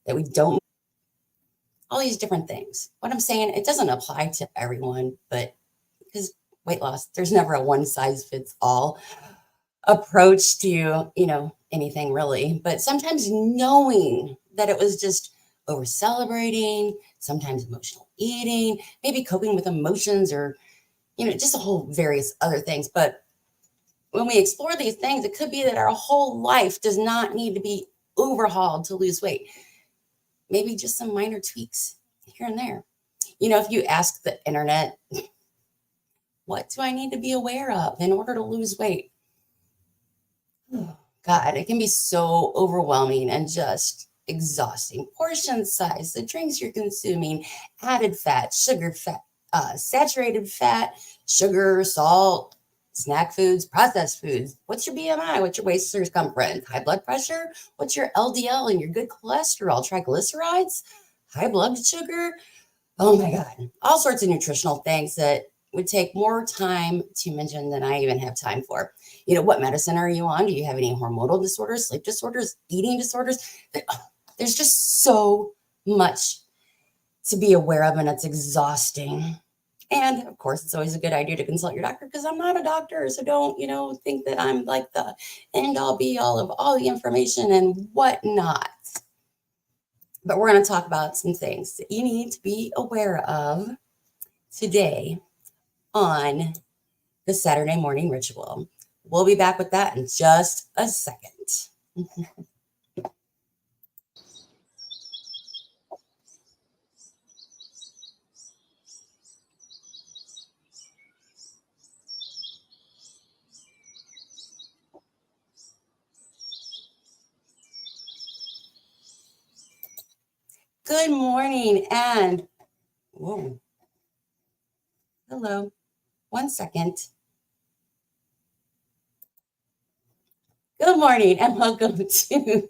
that we don't, all these different things. What I'm saying, it doesn't apply to everyone, but because weight loss, there's never a one size fits all approach to, anything really. But sometimes knowing that it was just over celebrating, sometimes emotional eating, maybe coping with emotions or, just a whole various other things. But when we explore these things, it could be that our whole life does not need to be overhauled to lose weight. Maybe just some minor tweaks here and there. If you ask the internet, what do I need to be aware of in order to lose weight? Oh, God, it can be so overwhelming and just exhausting. Portion size, the drinks you're consuming, added fat, sugar fat, saturated fat, sugar, salt, snack foods, processed foods. What's your BMI? What's your waist circumference? High blood pressure? What's your LDL and your good cholesterol? Triglycerides? High blood sugar? Oh my God. All sorts of nutritional things that would take more time to mention than I even have time for. What medicine are you on? Do you have any hormonal disorders, sleep disorders, eating disorders? There's just so much to be aware of, and it's exhausting. And of course, it's always a good idea to consult your doctor, because I'm not a doctor. So don't, think that I'm like the end all be all of all the information and whatnot. But we're going to talk about some things that you need to be aware of today on the Saturday morning ritual. We'll be back with that in just a second. Good morning and whoa. Hello. 1 second. Good morning and welcome to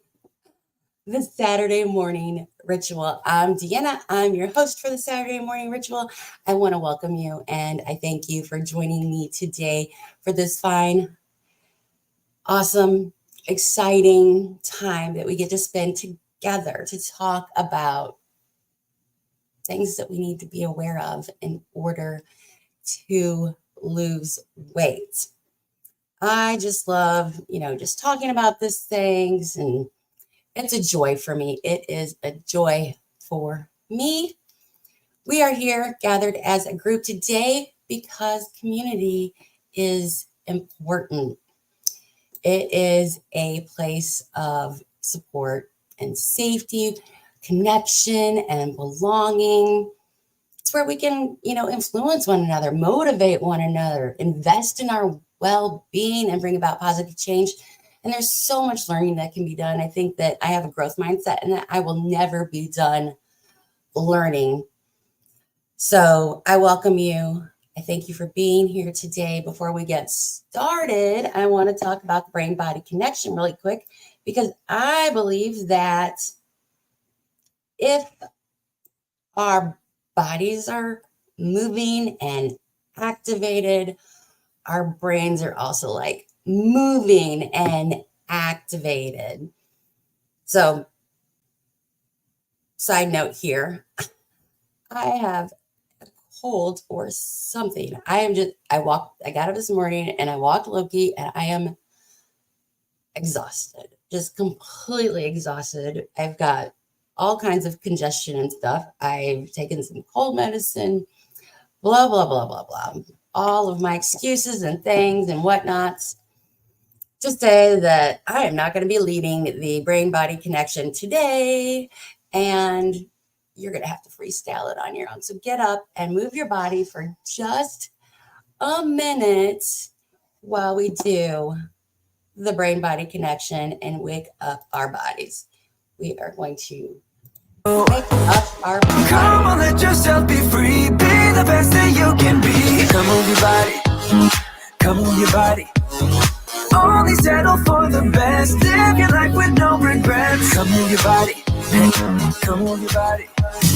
the Saturday morning ritual. I'm Deanna. I'm your host for the Saturday morning ritual. I want to welcome you and I thank you for joining me today for this fine, awesome, exciting time that we get to spend together to talk about things that we need to be aware of in order to lose weight. I just love, just talking about these things, and it's a joy for me. It is a joy for me. We are here gathered as a group today because community is important. It is a place of support and safety, connection and belonging. It's where we can, influence one another, motivate one another, invest in our well-being and bring about positive change. And there's so much learning that can be done. I think that I have a growth mindset and that I will never be done learning. So I welcome you. I thank you for being here today. Before we get started, I want to talk about the brain-body connection really quick, because I believe that if our bodies are moving and activated, our brains are also like moving and activated. So, side note here, I have a cold or something. I got up this morning and I walked Loki and I am exhausted, just completely exhausted. I've got all kinds of congestion and stuff. I've taken some cold medicine, blah, blah, blah, blah, blah. All of my excuses and things and whatnots to say that I am not going to be leading the brain-body connection today, and you're going to have to freestyle it on your own. So get up and move your body for just a minute while we do the brain-body connection and wake up our bodies. We are going to wake up our body. Come on, let yourself be free. Be the best that you can be. Come move your body. Come move your body. Only settle for the best. Live your life with no regrets. Come move your body. Come move your body.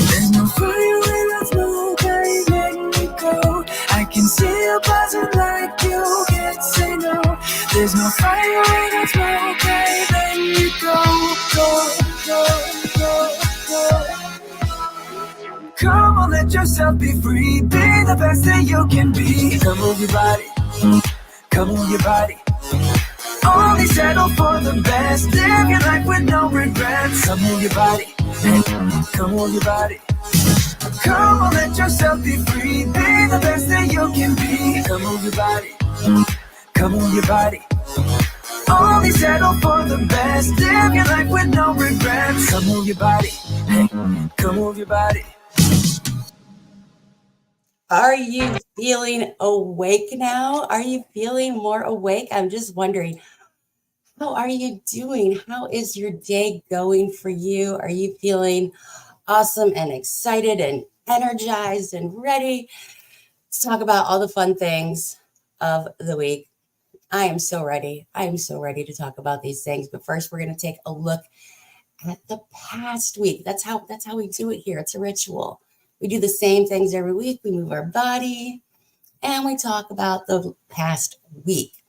There's no fire without smoke. I ain't letting you go. I can see you buzzing like you can't say no. There's no fire without smoke. I ain't letting you go. Go, go, go. Come on, let yourself be free. Be the best that you can be. Come move your body. Come move your body. Only settle for the best. Live your life with no regrets. Come move your body. Come move your body. Come on, let yourself be free. Be the best that you can be. Come move your body. Come move your body. Only settle for the best. Live your life with no regrets. Come move your body. Come move your body. Are you feeling awake now? Are you feeling more awake? I'm just wondering, how are you doing? How is your day going for you? Are you feeling awesome and excited and energized and ready to talk about all the fun things of the week? I am so ready. I am so ready to talk about these things. But first, we're going to take a look at the past week. That's how we do it here. It's a ritual. We do the same things every week. We move our body and we talk about the past week.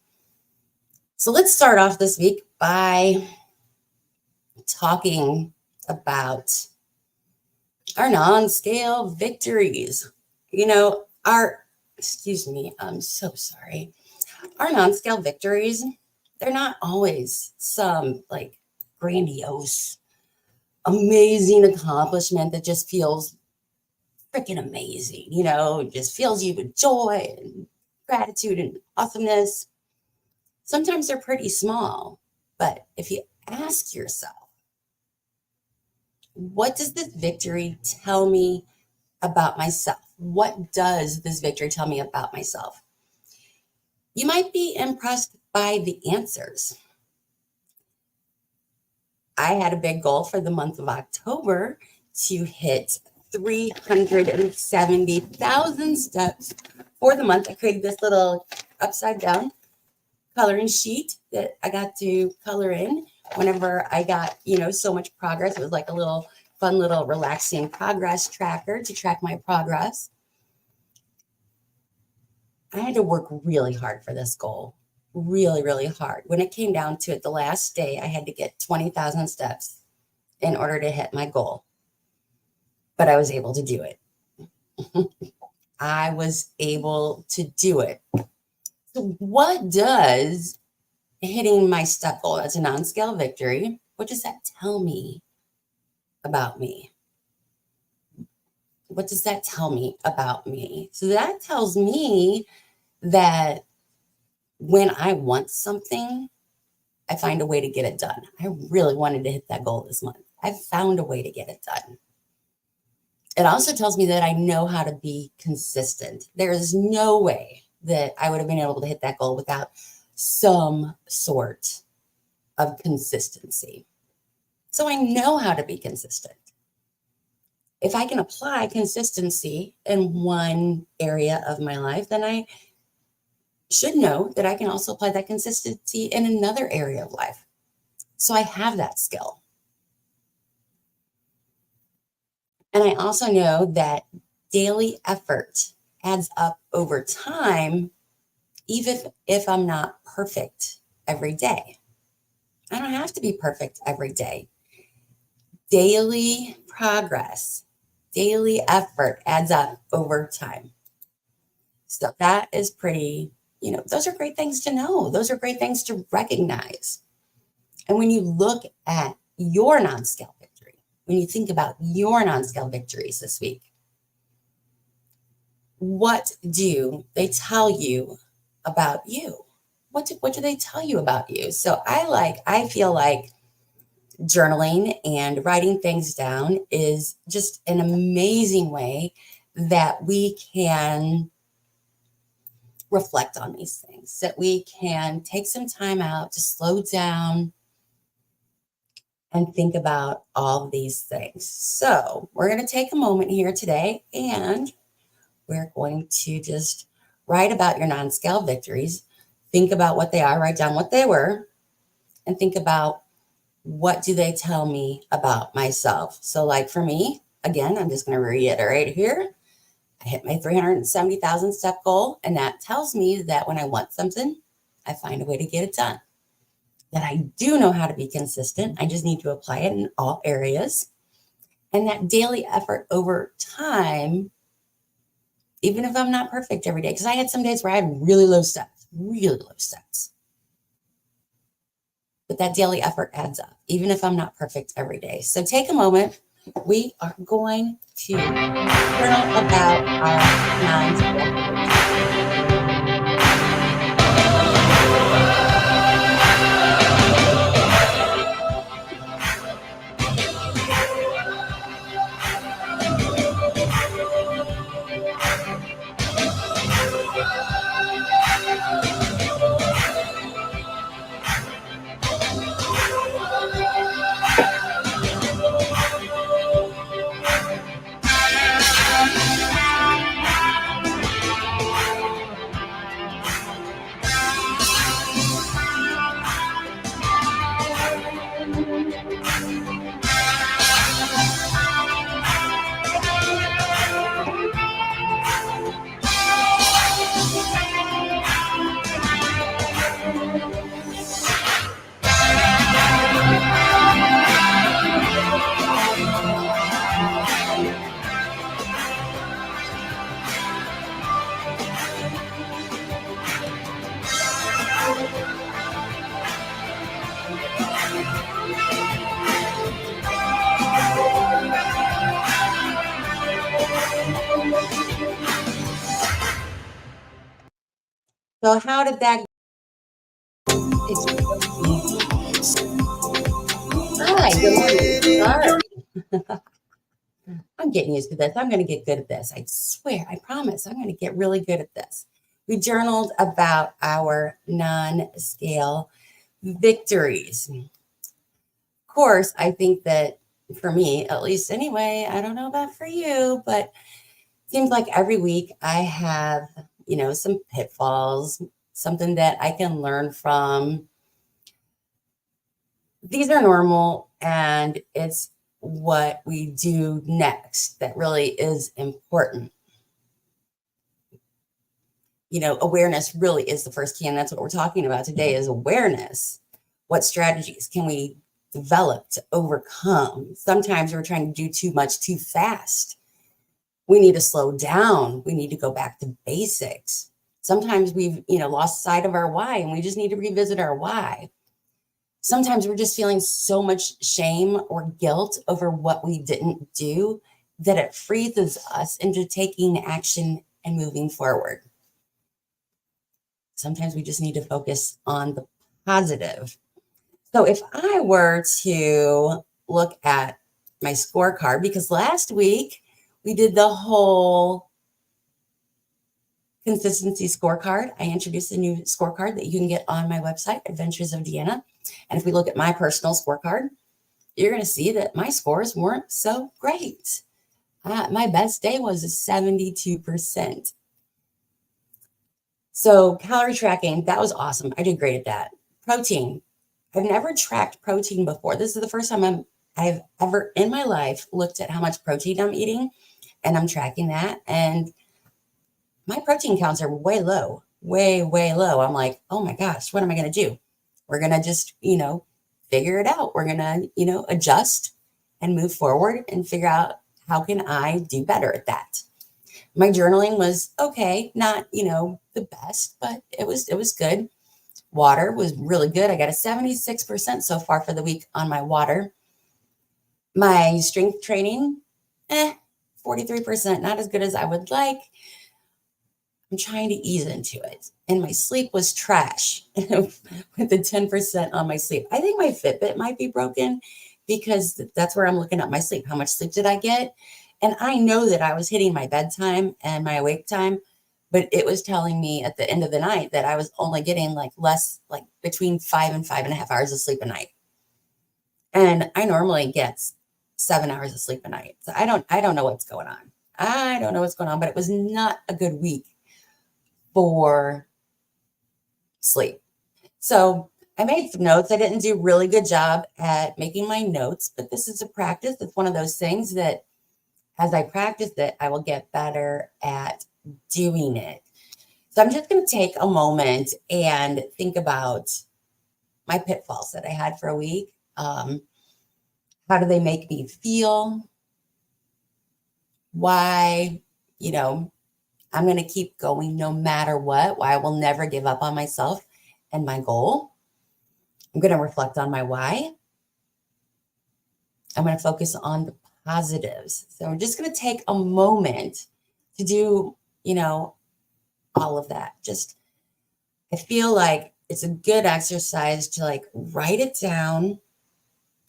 So let's start off this week by talking about our non-scale victories. I'm so sorry. Our non-scale victories, they're not always some like grandiose, amazing accomplishment that just feels freaking amazing, just fills you with joy and gratitude and awesomeness. Sometimes they're pretty small, but if you ask yourself, what does this victory tell me about myself? What does this victory tell me about myself? You might be impressed by the answers. I had a big goal for the month of October to hit 370,000 steps for the month. I created this little upside down coloring sheet that I got to color in whenever I got, so much progress. It was like a little fun, little relaxing progress tracker to track my progress. I had to work really hard for this goal, really, really hard. When it came down to it, the last day, I had to get 20,000 steps in order to hit my goal. But I was able to do it. I was able to do it. So what does hitting my step goal as a non-scale victory, what does that tell me about me? What does that tell me about me? So that tells me that when I want something, I find a way to get it done. I really wanted to hit that goal this month. I found a way to get it done. It also tells me that I know how to be consistent. There is no way that I would have been able to hit that goal without some sort of consistency. So I know how to be consistent. If I can apply consistency in one area of my life, then I should know that I can also apply that consistency in another area of life. So I have that skill. And I also know that daily effort adds up over time, even if I'm not perfect every day. I don't have to be perfect every day. Daily progress, daily effort adds up over time. So that is pretty, those are great things to know. Those are great things to recognize. And when you look at your non-scale victory, when you think about your non-scale victories this week, what do they tell you about you? What do they tell you about you? So I feel like journaling and writing things down is just an amazing way that we can reflect on these things, that we can take some time out to slow down and think about all these things. So we're going to take a moment here today and we're going to just write about your non-scale victories. Think about what they are, write down what they were, and think about what do they tell me about myself. So like for me, again, I'm just going to reiterate here. I hit my 370,000 step goal, and that tells me that when I want something, I find a way to get it done. That I do know how to be consistent. I just need to apply it in all areas. And that daily effort over time, even if I'm not perfect every day, because I had some days where I had really low steps, but that daily effort adds up, even if I'm not perfect every day. So take a moment. We are going to journal about our non-scale. So how did that? It's hi, good morning. Sorry. I'm getting used to this. I'm going to get good at this. I swear, I promise. I'm going to get really good at this. We journaled about our non-scale victories. Of course, I think that for me, at least anyway, I don't know about for you, but it seems like every week I have, some pitfalls, something that I can learn from. These are normal, and it's what we do next that really is important. Awareness really is the first key, and that's what we're talking about today is awareness. What strategies can we develop to overcome? Sometimes we're trying to do too much too fast. We need to slow down. We need to go back to basics. Sometimes we've, lost sight of our why, and we just need to revisit our why. Sometimes we're just feeling so much shame or guilt over what we didn't do that it freezes us into taking action and moving forward. Sometimes we just need to focus on the positive. So if I were to look at my scorecard, because last week we did the whole consistency scorecard. I introduced a new scorecard that you can get on my website, Adventures of Deanna. And if we look at my personal scorecard, you're going to see that my scores weren't so great. My best day was 72%. So calorie tracking, that was awesome. I did great at that. Protein. I've never tracked protein before. This is the first time I've ever in my life looked at how much protein I'm eating, and I'm tracking that. And my protein counts are way low, way, way low. I'm like, oh my gosh, what am I going to do? We're going to just, figure it out. We're going to, adjust and move forward and figure out how can I do better at that. My journaling was okay, not, the best, but it was good. Water was really good. I got a 76% so far for the week on my water. My strength training, 43%, not as good as I would like. I'm trying to ease into it. And my sleep was trash with the 10% on my sleep. I think my Fitbit might be broken because that's where I'm looking at my sleep. How much sleep did I get? And I know that I was hitting my bedtime and my awake time, but it was telling me at the end of the night that I was only getting less, between 5 and 5.5 hours of sleep a night. And I normally get 7 hours of sleep a night. So I don't know what's going on. I don't know what's going on, but it was not a good week for sleep. So I made some notes. I didn't do a really good job at making my notes, but this is a practice. It's one of those things that as I practice it, I will get better at doing it. So I'm just going to take a moment and think about my pitfalls that I had for a week. How do they make me feel? why, I'm going to keep going no matter what, why I will never give up on myself and my goal. I'm going to reflect on my why. I'm going to focus on the positives. So I'm just going to take a moment to do, all of that. I feel like it's a good exercise to like write it down,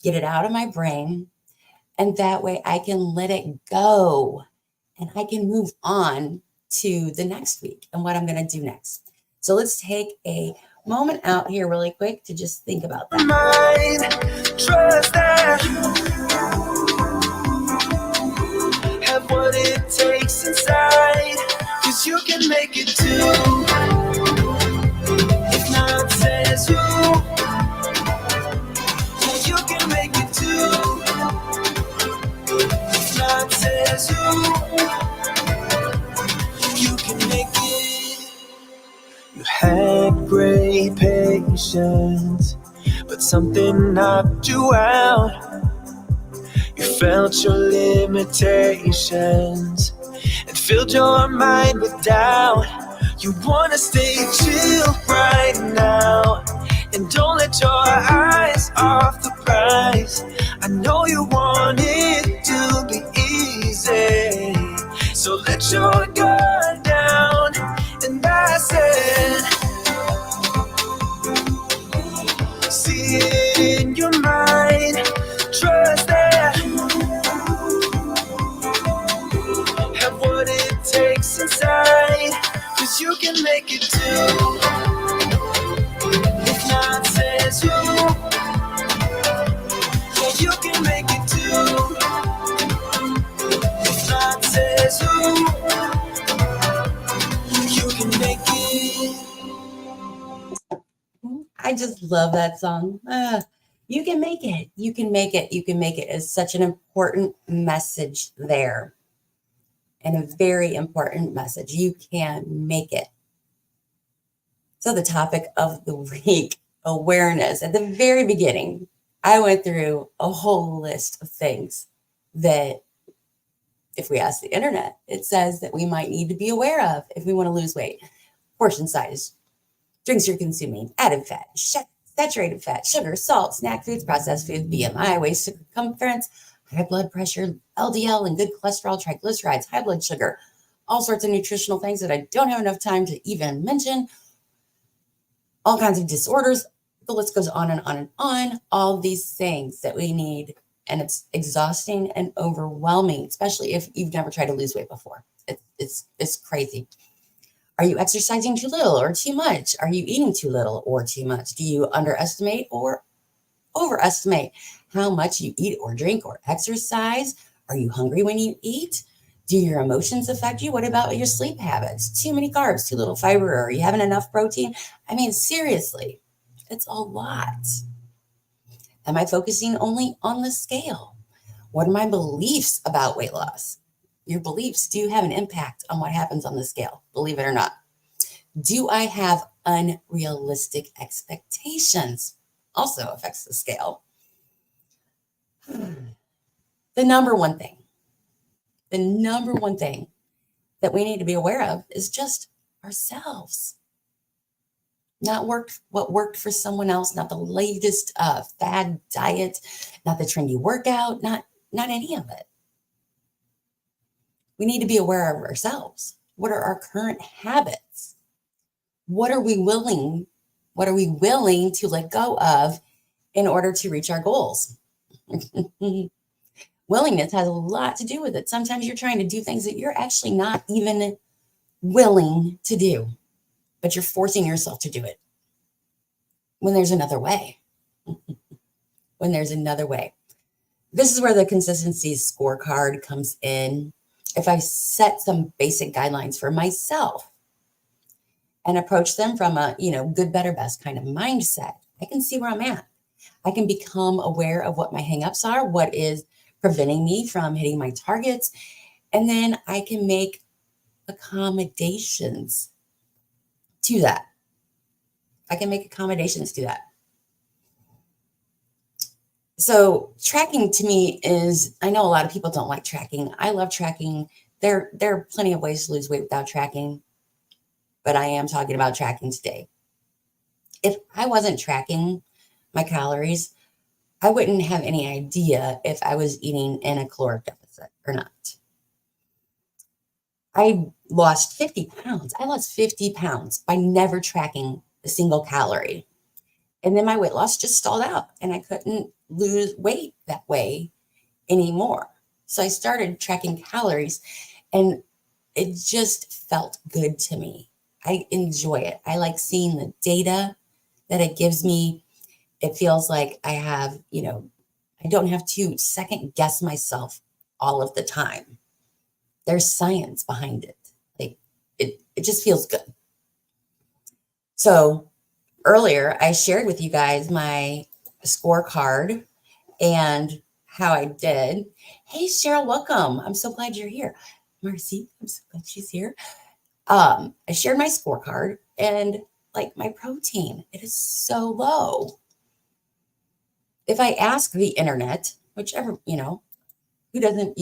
get it out of my brain, and that way I can let it go and I can move on to the next week and what I'm going to do next. So let's take a moment out here really quick to just think about that. Trust that. Have what it takes inside, 'cause you can make it too. If not says who, yeah, you can make it too. If not says who, you can make it. You had great patience, but something knocked you out. You felt your limitations and filled your mind with doubt. You wanna stay chill right now and don't let your eyes off the prize. I know you want it to be easy, so let your guard down. And I said, see it in your mind, trust that. Have what it takes inside, 'cause you can make it too. If not says who, yeah, you can make it too. If not says who, you can make it. I just love that song. You can make it. You can make it. You can make it is such an important message there. And a very important message. You can make it. So the topic of the week, awareness. At the very beginning, I went through a whole list of things that, if we ask the internet, it says that we might need to be aware of if we want to lose weight. Portion size, drinks you're consuming, added fat, saturated fat, sugar, salt, snack foods, processed foods, BMI, waist circumference, high blood pressure, LDL and good cholesterol, triglycerides, high blood sugar, all sorts of nutritional things that I don't have enough time to even mention, all kinds of disorders. The list goes on and on and on. All these things that we need, and it's exhausting and overwhelming, especially if you've never tried to lose weight before. It's crazy. Are you exercising too little or too much? Are you eating too little or too much? Do you underestimate or overestimate how much you eat or drink or exercise? Are you hungry when you eat? Do your emotions affect you? What about your sleep habits? Too many carbs, too little fiber, or are you having enough protein? I mean, seriously, it's a lot. Am I focusing only on the scale? What are my beliefs about weight loss? Your beliefs do have an impact on what happens on the scale, believe it or not. Do I have unrealistic expectations? Also affects the scale. The number one thing that we need to be aware of is just ourselves. Not what worked for someone else, not the latest fad diet, not the trendy workout, not any of it. We need to be aware of ourselves. What are our current habits? What are we willing to let go of in order to reach our goals? Willingness has a lot to do with it. Sometimes you're trying to do things that you're actually not even willing to do, but you're forcing yourself to do it when there's another way. When there's another way. This is where the consistency scorecard comes in. If I set some basic guidelines for myself and approach them from a, good, better, best kind of mindset, I can see where I'm at. I can become aware of what my hangups are, what is preventing me from hitting my targets, and then I can make accommodations to that. So tracking to me is, I know a lot of people don't like tracking. I love tracking. There are plenty of ways to lose weight without tracking, but I am talking about tracking today. If I wasn't tracking my calories, I wouldn't have any idea if I was eating in a caloric deficit or not. I lost 50 pounds. I lost 50 pounds by never tracking a single calorie. And then my weight loss just stalled out and I couldn't lose weight that way anymore. So I started tracking calories and it just felt good to me. I enjoy it. I like seeing the data that it gives me. It feels like I have, I don't have to second guess myself all of the time. There's science behind it. Like it just feels good. So earlier I shared with you guys my scorecard and how I did. Hey Cheryl, welcome. I'm so glad you're here. Marcy, I'm so glad she's here. I shared my scorecard and like my protein, it is so low. If I ask the internet, whichever, who doesn't,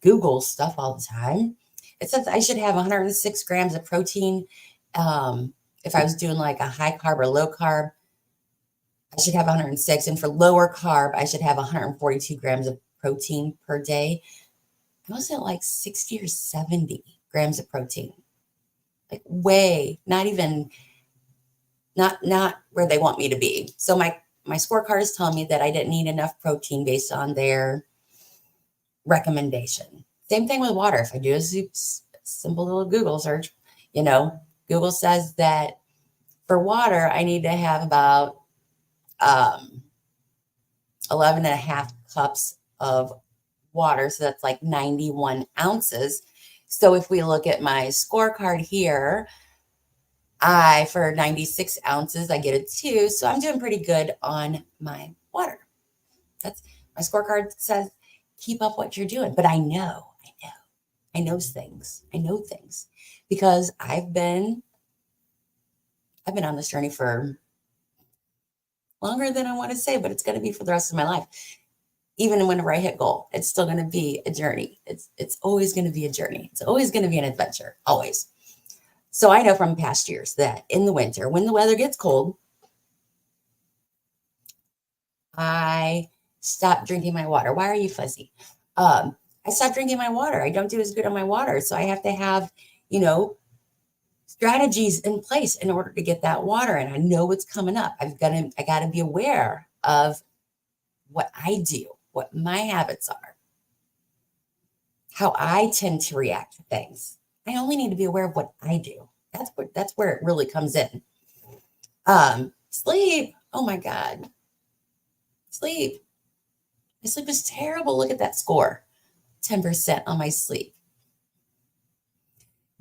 Google stuff all the time, it says I should have 106 grams of protein. If I was doing like a high carb or low carb, I should have 106. And for lower carb, I should have 142 grams of protein per day. I was at like 60 or 70 grams of protein. Like way, not where they want me to be. So my scorecard is telling me that I didn't need enough protein based on their recommendation. Same thing with water. If I do a simple little Google search, Google says that for water, I need to have about 11 and a half cups of water. So that's like 91 ounces. So if we look at my scorecard here, for 96 ounces, I get a 2. So I'm doing pretty good on my water. That's my scorecard says, keep up what you're doing. But I know things. I know things because I've been on this journey for longer than I want to say, but it's going to be for the rest of my life. Even whenever I hit goal, it's still going to be a journey. It's always going to be a journey. It's always going to be an adventure, always. So I know from past years that in the winter, when the weather gets cold, I stop drinking my water. Why are you fuzzy? I stopped drinking my water. I don't do as good on my water. So I have to have, strategies in place in order to get that water. And I know what's coming up. I got to be aware of what I do, what my habits are, how I tend to react to things. I only need to be aware of what I do. That's where it really comes in. Sleep. Oh my God. Sleep. My sleep is terrible. Look at that score. 10% on my sleep.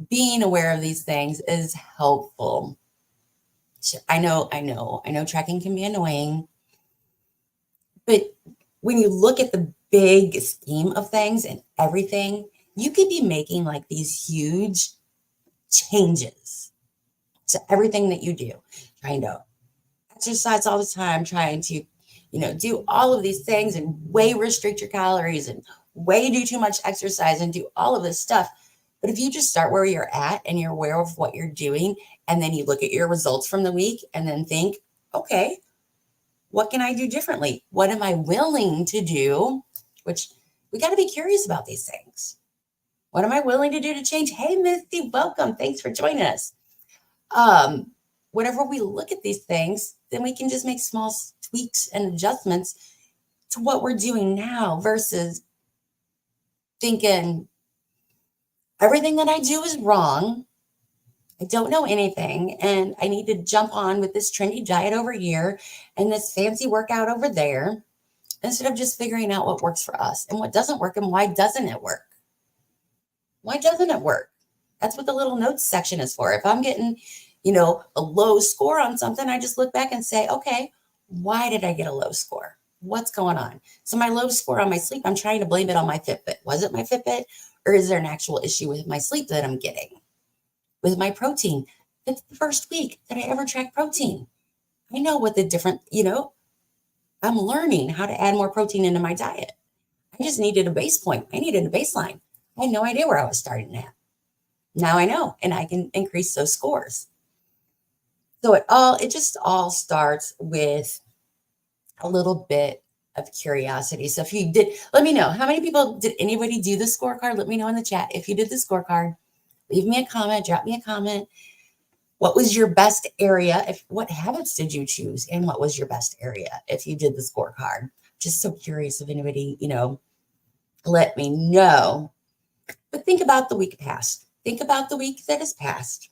Being aware of these things is helpful. I know tracking can be annoying, but when you look at the big scheme of things and everything, you could be making like these huge changes to everything that you do, trying to exercise all the time, trying to, do all of these things and way restrict your calories and way do too much exercise and do all of this stuff. But if you just start where you're at and you're aware of what you're doing, and then you look at your results from the week and then think, okay, what can I do differently? What am I willing to do? Which we got to be curious about these things. What am I willing to do to change? Hey, Misty, welcome. Thanks for joining us. Whenever we look at these things, then we can just make small tweaks and adjustments to what we're doing now versus thinking everything that I do is wrong. I don't know anything, and I need to jump on with this trendy diet over here and this fancy workout over there instead of just figuring out what works for us and what doesn't work and why doesn't it work? Why doesn't it work? That's what the little notes section is for. If I'm getting, a low score on something, I just look back and say, okay, why did I get a low score? What's going on? So my low score on my sleep, I'm trying to blame it on my Fitbit. Was it my Fitbit? Or is there an actual issue with my sleep that I'm getting? With my protein, it's the first week that I ever tracked protein. I know what the different, I'm learning how to add more protein into my diet. I just needed a base point. I needed a baseline. I had no idea where I was starting at. Now I know, and I can increase those scores. So it just all starts with a little bit of curiosity. So if you did, let me know how many people did anybody do the scorecard? Let me know in the chat. If you did the scorecard, leave me a comment, drop me a comment. What was your best area? What habits did you choose? And what was your best area if you did the scorecard? Just so curious if anybody, let me know. But think about the week past. Think about the week that has passed.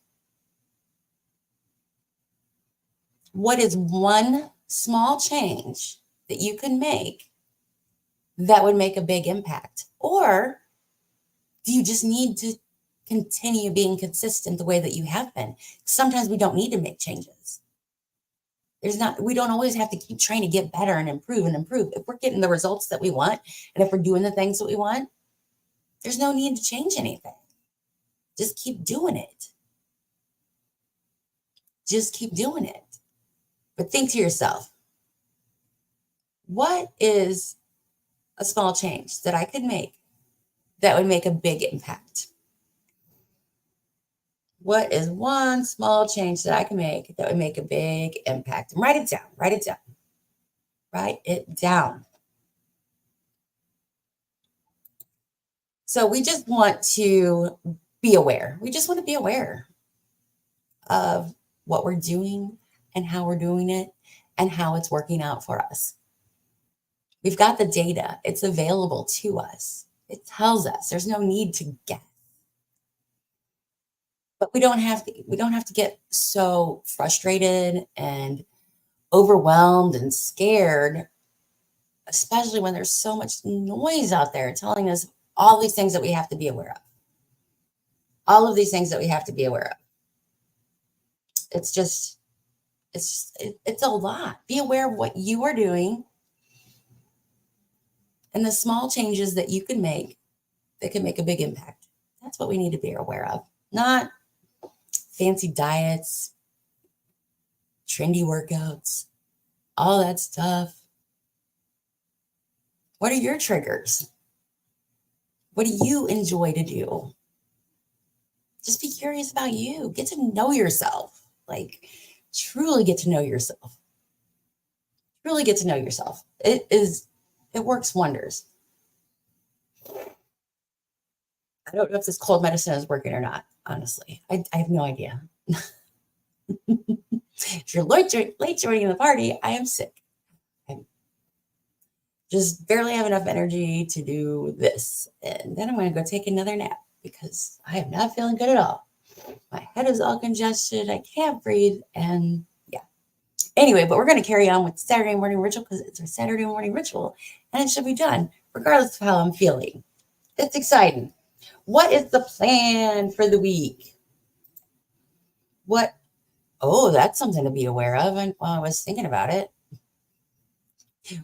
What is one small change that you can make that would make a big impact? Or do you just need to continue being consistent the way that you have been? Sometimes we don't need to make changes. We don't always have to keep trying to get better and improve and improve. If we're getting the results that we want, and if we're doing the things that we want, there's no need to change anything. Just keep doing it. Just keep doing it. But think to yourself, what is a small change that I could make that would make a big impact? What is one small change that I can make that would make a big impact? And write it down. Write it down. Write it down. So we just want to be aware. We just want to be aware of what we're doing and how we're doing it and how it's working out for us. We've got the data. It's available to us. It tells us. There's no need to guess. But we don't have to get so frustrated and overwhelmed and scared, especially when there's so much noise out there telling us all these things that we have to be aware of. All of these things that we have to be aware of. It's a lot. Be aware of what you are doing and the small changes that you can make that can make a big impact. That's what we need to be aware of. Not fancy diets, trendy workouts, all that stuff. What are your triggers? What do you enjoy to do? Just be curious about you. Get to know yourself. Like, truly get to know yourself. Really get to know yourself. It works wonders. I don't know if this cold medicine is working or not, honestly. I have no idea. If you're late joining the party, I am sick. I just barely have enough energy to do this. And then I'm going to go take another nap because I am not feeling good at all. My head is all congested. I can't breathe. And yeah. Anyway, but we're going to carry on with Saturday morning ritual because it's our Saturday morning ritual and it should be done regardless of how I'm feeling. It's exciting. What is the plan for the week? Oh, that's something to be aware of. And while I was thinking about it,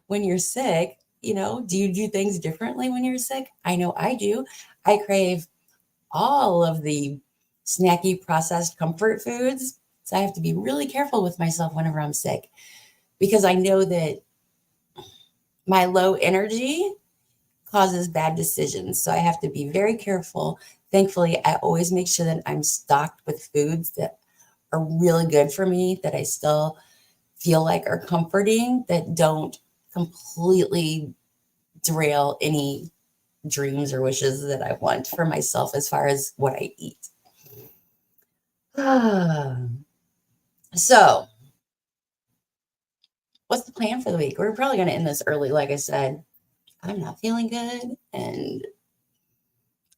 when you're sick, do you do things differently when you're sick? I know I do. I crave all of the snacky processed comfort foods. So I have to be really careful with myself whenever I'm sick because I know that my low energy causes bad decisions. So I have to be very careful. Thankfully, I always make sure that I'm stocked with foods that are really good for me, that I still feel like are comforting, that don't completely derail any dreams or wishes that I want for myself as far as what I eat. So, what's the plan for the week? We're probably going to end this early. Like I said, I'm not feeling good and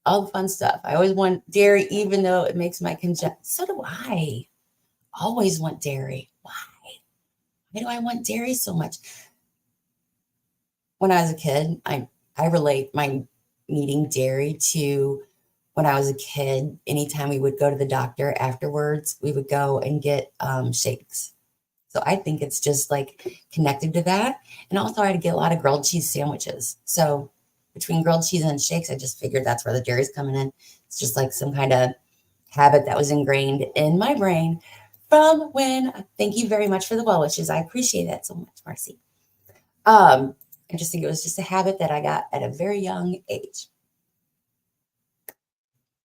all the fun stuff. I always want dairy, even though it makes my So do I. Always want dairy. Why? Why do I want dairy so much? When I was a kid, I relate my needing dairy to when I was a kid. Anytime we would go to the doctor afterwards, we would go and get shakes. So I think it's just like connected to that. And also I'd get a lot of grilled cheese sandwiches. So between grilled cheese and shakes, I just figured that's where the dairy's coming in. It's just like some kind of habit that was ingrained in my brain from when. Thank you very much for the well wishes. I appreciate that so much, Marcy. I just think it was just a habit that I got at a very young age.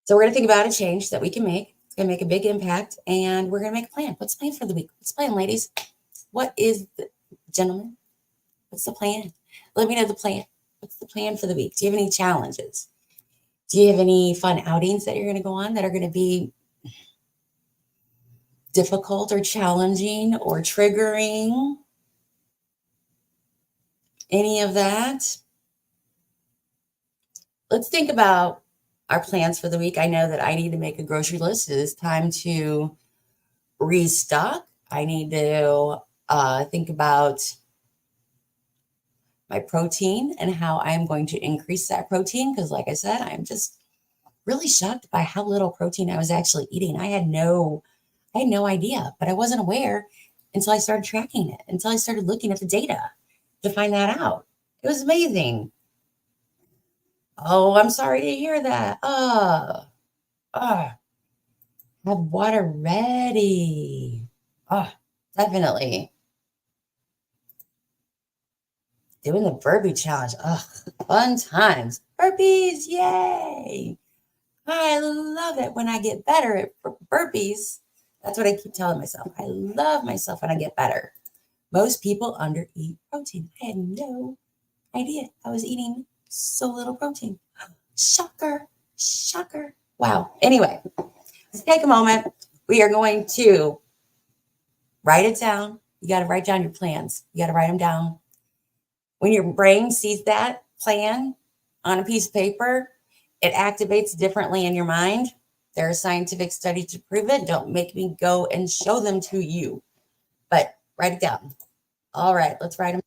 So we're going to think about a change that we can make. It's going to make a big impact, and we're going to make a plan. What's the plan for the week? What's the plan, ladies? What is the, gentlemen? What's the plan? Let me know the plan. What's the plan for the week? Do you have any challenges? Do you have any fun outings that you're going to go on that are going to be difficult or challenging or triggering? Any of that? Let's think about our plans for the week. I know that I need to make a grocery list. It is time to restock. I need to think about my protein and how I'm going to increase that protein. Because like I said, I'm just really shocked by how little protein I was actually eating. I had no idea, but I wasn't aware until I started tracking it, until I started looking at the data to find that out. It was amazing. Oh, I'm sorry to hear that. Have water ready. Definitely. Doing the burpee challenge. Fun times. Burpees, yay. I love it when I get better at burpees. That's what I keep telling myself. I love myself when I get better. Most people undereat protein. I had no idea I was eating so little protein. Shocker. Wow. Anyway, let's take a moment. We are going to write it down. You got to write down your plans. You got to write them down. When your brain sees that plan on a piece of paper, it activates differently in your mind. There are scientific studies to prove it. Don't make me go and show them to you, but write it down. All right, let's write them.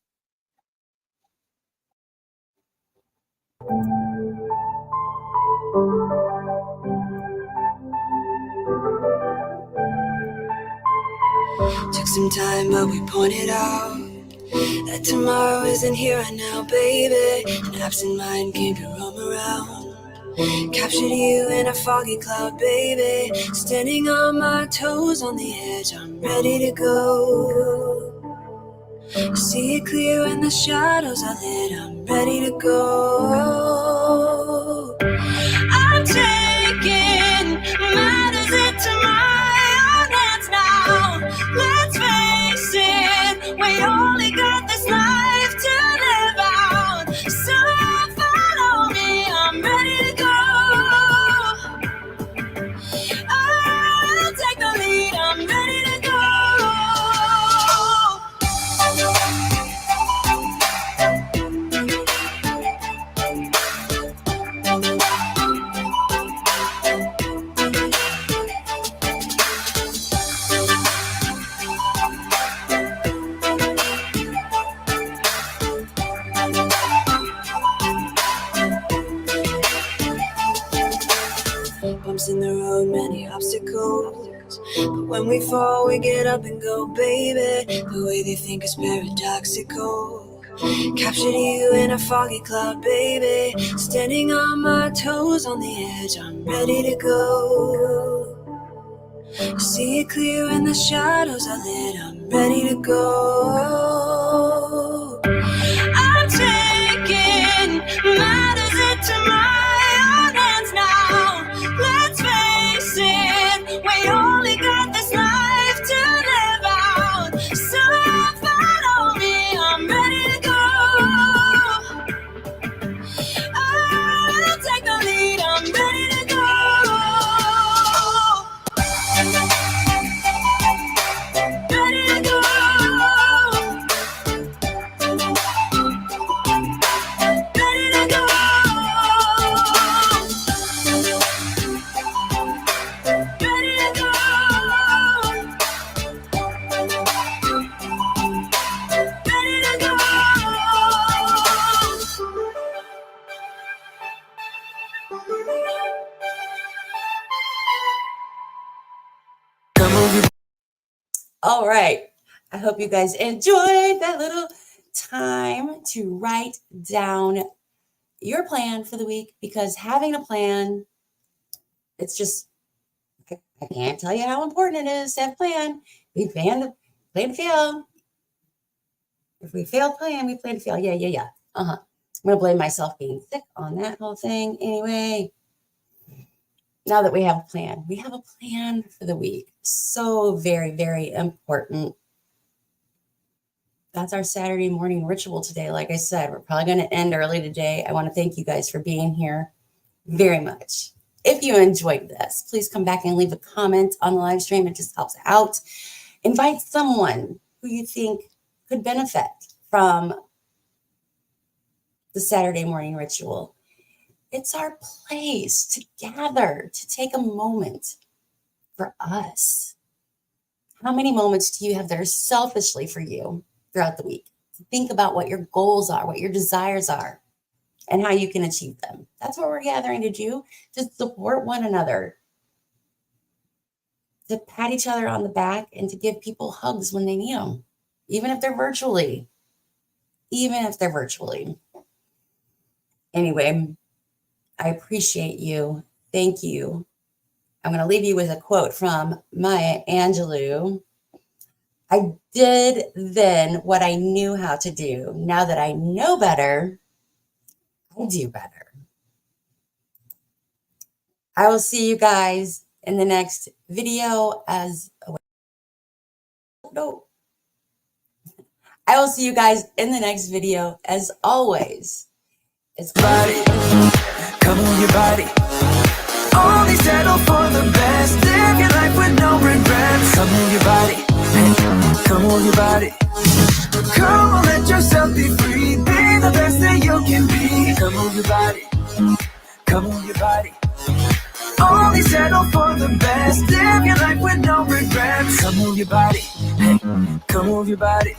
Took some time, but we pointed out that tomorrow isn't here right now, baby. An absent mind came to roam around. Captured you in a foggy cloud, baby. Standing on my toes on the edge, I'm ready to go. I see it clear when the shadows are lit, I'm ready to go. I'm taking matters into my own hands now. Let's face it, we only got this life to live out. So follow me, I'm ready to go. I'll take the lead, I'm ready to go. Bumps in the road, many obstacles, but when we fall, we get up and go, baby. The way they think is paradoxical. Captured you in a foggy cloud, baby. Standing on my toes on the edge, I'm ready to go. I see it clear when the shadows are lit, I'm ready to go. I'm taking matters into my own hands now. Let's face it, we only got this life to live out. So follow me, I'm ready to go. I'll take the lead, I'm ready to go. Ready to go. Ready to go. Ready to go. Ready to go. Come over. All right. I hope you guys enjoyed that little time to write down your plan for the week, because having a plan, it's just, I can't tell you how important it is to have a plan. We plan to fail. If we fail plan, we plan to fail. Yeah. I'm going to blame myself being sick on that whole thing. Anyway, now that we have a plan for the week. So very, very important. That's our Saturday morning ritual today. Like I said, we're probably going to end early today. I want to thank you guys for being here very much. If you enjoyed this, please come back and leave a comment on the live stream. It just helps out. Invite someone who you think could benefit from the Saturday morning ritual. It's our place to gather, to take a moment for us. How many moments do you have that are selfishly for you throughout the week? To think about what your goals are, what your desires are, and how you can achieve them. That's what we're gathering to do, to support one another, to pat each other on the back, and to give people hugs when they need them, even if they're virtually. Anyway, I appreciate you. Thank you. I'm going to leave you with a quote from Maya Angelou. I did then what I knew how to do. Now that I know better, I do better. I will see you guys in the next video I will see you guys in the next video as always. It's Body, come on your body. Only settle for the best. Live your life with no regrets. Come on your body. Come on your body. Come on, let yourself be free. Be the best that you can be. Come on your body. Come on your body. Only settle for the best. Live your life with no regrets. Come on your body. Come on your body.